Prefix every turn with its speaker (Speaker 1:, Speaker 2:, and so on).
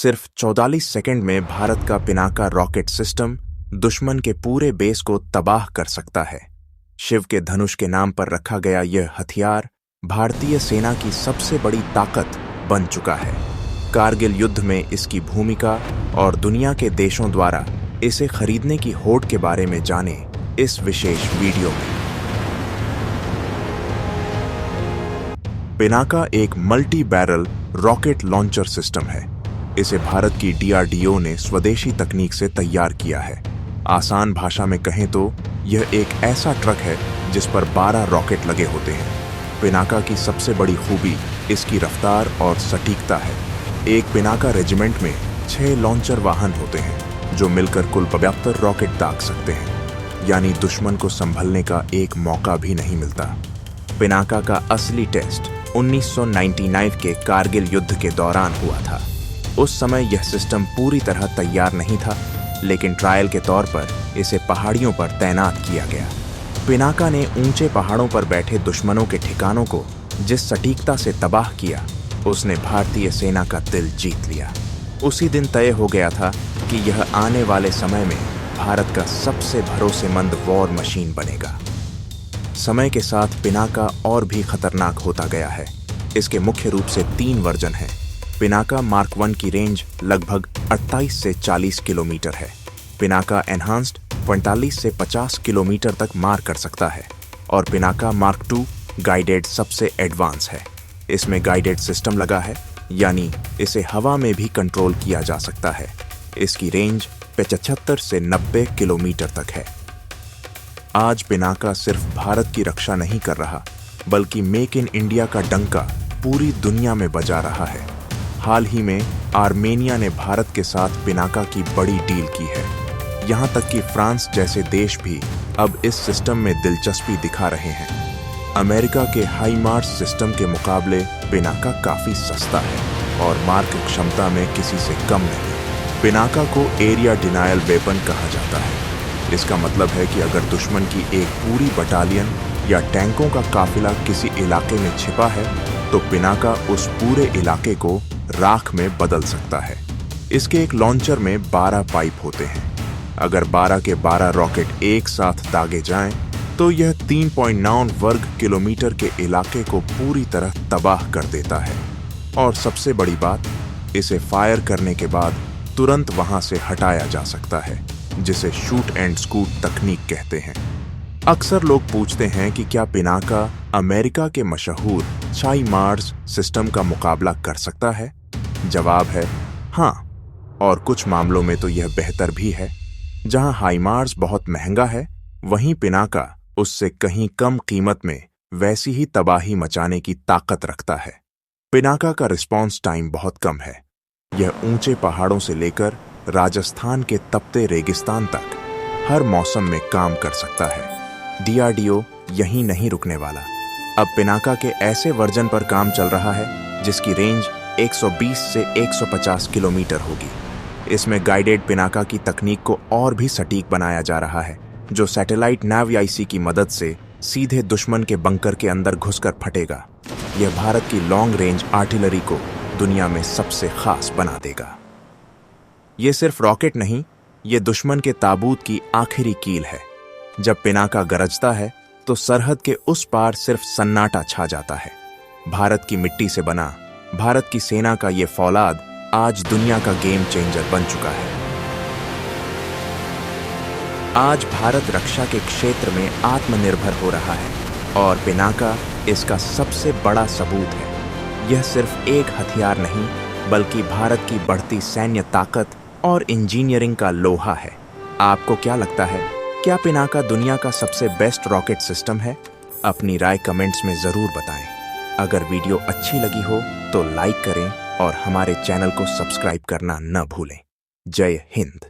Speaker 1: सिर्फ 44 सेकंड में भारत का पिनाका रॉकेट सिस्टम दुश्मन के पूरे बेस को तबाह कर सकता है। शिव के धनुष के नाम पर रखा गया यह हथियार भारतीय सेना की सबसे बड़ी ताकत बन चुका है। कारगिल युद्ध में इसकी भूमिका और दुनिया के देशों द्वारा इसे खरीदने की होड़ के बारे में जाने इस विशेष वीडियो में। पिनाका एक multi barrel rocket launcher system है। इसे भारत की DRDO ने स्वदेशी तकनीक से तैयार किया है। आसान भाषा में कहें तो यह एक ऐसा ट्रक है जिस पर 12 रॉकेट लगे होते हैं। पिनाका की सबसे बड़ी खूबी इसकी रफ्तार और सटीकता है। एक पिनाका रेजिमेंट में 6 लॉन्चर वाहन होते हैं जो मिलकर कुल 72 रॉकेट दाग सकते हैं, यानी दुश्मन को संभलने का एक मौका भी नहीं मिलता। पिनाका का असली टेस्ट 1999 के कारगिल युद्ध के दौरान हुआ था। उस समय यह सिस्टम पूरी तरह तैयार नहीं था, लेकिन ट्रायल के तौर पर इसे पहाड़ियों पर तैनात किया गया। पिनाका ने ऊंचे पहाड़ों पर बैठे दुश्मनों के ठिकानों को जिस सटीकता से तबाह किया, उसने भारतीय सेना का दिल जीत लिया। उसी दिन तय हो गया था कि यह आने वाले समय में भारत का सबसे भरोसेमंद वॉर मशीन बनेगा। समय के साथ पिनाका और भी खतरनाक होता गया है। इसके मुख्य रूप से 3 वर्जन हैं। पिनाका मार्क 1 की रेंज लगभग 28 से 40 किलोमीटर है। पिनाका एनहांस्ड 45 से 50 किलोमीटर तक मार कर सकता है और पिनाका मार्क 2 गाइडेड सबसे एडवांस है। इसमें गाइडेड सिस्टम लगा है, यानी इसे हवा में भी कंट्रोल किया जा सकता है। इसकी रेंज 75 से 90 किलोमीटर तक है। आज पिनाका सिर्फ भारत की रक्षा नहीं कर रहा, बल्कि मेक इन इंडिया का डंका पूरी दुनिया में बजा रहा है। हाल ही में आर्मेनिया ने भारत के साथ पिनाका की बड़ी डील की है। यहाँ तक कि फ्रांस जैसे देश भी अब इस सिस्टम में दिलचस्पी दिखा रहे हैं। अमेरिका के हाईमार्स सिस्टम के मुकाबले पिनाका काफी सस्ता है और मार्क क्षमता में किसी से कम नहीं। पिनाका को एरिया डिनायल वेपन कहा जाता है। इसका मतलब है कि अगर दुश्मन की एक पूरी बटालियन या टैंकों का काफिला किसी इलाके में छिपा है, तो पिनाका उस पूरे इलाके को राख में बदल सकता है। इसके एक लॉन्चर में 12 पाइप होते हैं। अगर 12 के 12 रॉकेट एक साथ दागे जाएं, तो यह 3.9 वर्ग किलोमीटर के इलाके को पूरी तरह तबाह कर देता है। और सबसे बड़ी बात, इसे फायर करने के बाद तुरंत वहां से हटाया जा सकता है, जिसे शूट एंड स्कूट तकनीक कहते हैं। अक्सर लोग पूछते हैं कि क्या पिनाका अमेरिका के मशहूर हाईमार्स सिस्टम का मुकाबला कर सकता है? जवाब है हाँ, और कुछ मामलों में तो यह बेहतर भी है। जहां हाईमार्स बहुत महंगा है, वहीं पिनाका उससे कहीं कम कीमत में वैसी ही तबाही मचाने की ताकत रखता है। पिनाका का रिस्पॉन्स टाइम बहुत कम है। यह ऊंचे पहाड़ों से लेकर राजस्थान के तपते रेगिस्तान तक हर मौसम में काम कर सकता है। DRDO यहीं नहीं रुकने वाला। अब पिनाका के ऐसे वर्जन पर काम चल रहा है जिसकी रेंज 120 से 150 किलोमीटर होगी। इसमें गाइडेड पिनाका की तकनीक को और भी सटीक बनाया जा रहा है, जो सैटेलाइट NAVIC की मदद से सीधे दुश्मन के बंकर के अंदर घुसकर फटेगा। यह भारत की लॉन्ग रेंज आर्टिलरी को दुनिया में सबसे खास बना देगा। ये सिर्फ रॉकेट नहीं, ये दुश्मन के ताबूत की आखिरी कील है। जब पिनाका गरजता है तो सरहद के उस पार सिर्फ सन्नाटा छा जाता है। भारत की मिट्टी से बना भारत की सेना का ये फौलाद आज दुनिया का गेम चेंजर बन चुका है। आज भारत रक्षा के क्षेत्र में आत्मनिर्भर हो रहा है और पिनाका इसका सबसे बड़ा सबूत है। यह सिर्फ एक हथियार नहीं, बल्कि भारत की बढ़ती सैन्य ताकत और इंजीनियरिंग का लोहा है। आपको क्या लगता है, क्या पिनाका दुनिया का सबसे बेस्ट रॉकेट सिस्टम है? अपनी राय कमेंट्स में जरूर बताएं। अगर वीडियो अच्छी लगी हो तो लाइक करें और हमारे चैनल को सब्सक्राइब करना न भूलें। जय हिंद।